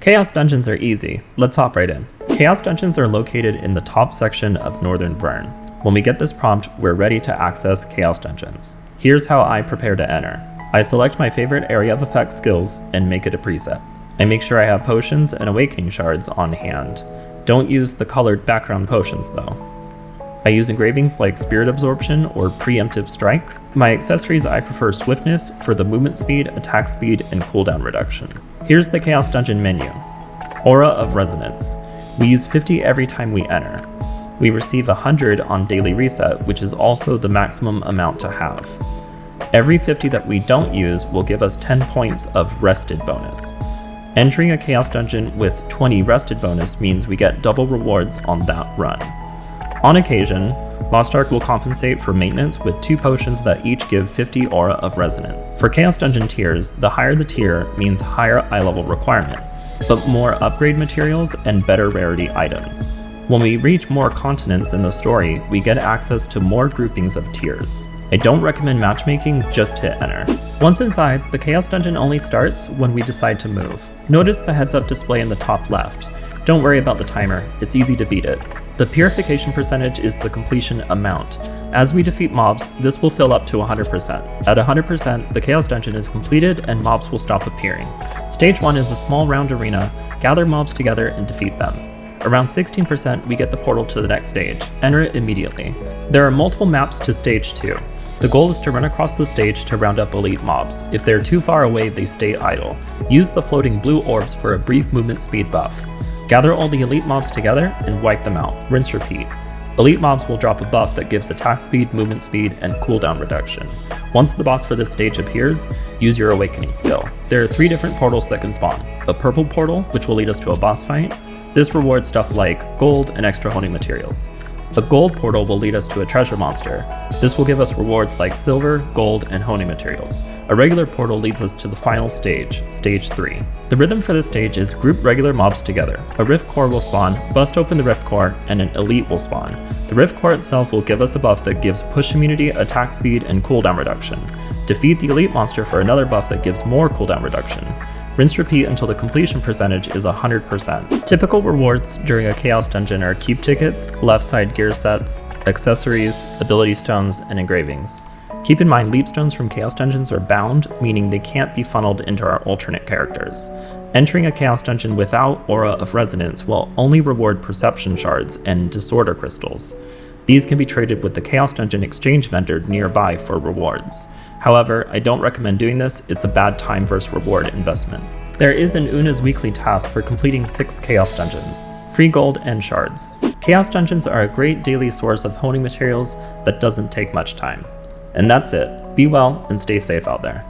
Chaos Dungeons are easy. Let's hop right in. Chaos Dungeons are located in the top section of Northern Vern. When we get this prompt, we're ready to access Chaos Dungeons. Here's how I prepare to enter. I select my favorite area of effect skills and make it a preset. I make sure I have potions and awakening shards on hand. Don't use the colored background potions though. I use engravings like Spirit Absorption or Preemptive Strike. My accessories, I prefer Swiftness for the movement speed, attack speed, and cooldown reduction. Here's the Chaos Dungeon menu. Aura of Resonance. We use 50 every time we enter. We receive 100 on daily reset, which is also the maximum amount to have. Every 50 that we don't use will give us 10 points of rested bonus. Entering a Chaos Dungeon with 20 rested bonus means we get double rewards on that run. On occasion, Lost Ark will compensate for maintenance with 2 potions that each give 50 Aura of Resonance. For Chaos Dungeon tiers, the higher the tier means higher eye level requirement, but more upgrade materials and better rarity items. When we reach more continents in the story, we get access to more groupings of tiers. I don't recommend matchmaking, just hit enter. Once inside, the Chaos Dungeon only starts when we decide to move. Notice the heads-up display in the top left. Don't worry about the timer, it's easy to beat it. The purification percentage is the completion amount. As we defeat mobs, this will fill up to 100%. At 100%, the Chaos Dungeon is completed and mobs will stop appearing. Stage 1 is a small round arena. Gather mobs together and defeat them. Around 16%, we get the portal to the next stage. Enter it immediately. There are multiple maps to stage 2. The goal is to run across the stage to round up elite mobs. If they're too far away, they stay idle. Use the floating blue orbs for a brief movement speed buff. Gather all the elite mobs together and wipe them out. Rinse repeat. Elite mobs will drop a buff that gives attack speed, movement speed, and cooldown reduction. Once the boss for this stage appears, use your awakening skill. There are 3 different portals that can spawn. A purple portal, which will lead us to a boss fight. This rewards stuff like gold and extra honing materials. A gold portal will lead us to a treasure monster. This will give us rewards like silver, gold, and honing materials. A regular portal leads us to the final stage, stage 3. The rhythm for this stage is group regular mobs together. A rift core will spawn, bust open the rift core, and an elite will spawn. The rift core itself will give us a buff that gives push immunity, attack speed, and cooldown reduction. Defeat the elite monster for another buff that gives more cooldown reduction. Rinse repeat until the completion percentage is 100%. Typical rewards during a Chaos Dungeon are keep tickets, left side gear sets, accessories, ability stones, and engravings. Keep in mind leap stones from Chaos Dungeons are bound, meaning they can't be funneled into our alternate characters. Entering a Chaos Dungeon without Aura of Resonance will only reward perception shards and disorder crystals. These can be traded with the Chaos Dungeon exchange vendor nearby for rewards. However, I don't recommend doing this, it's a bad time versus reward investment. There is an Una's weekly task for completing 6 Chaos Dungeons, free gold and shards. Chaos Dungeons are a great daily source of honing materials that doesn't take much time. And that's it. Be well and stay safe out there.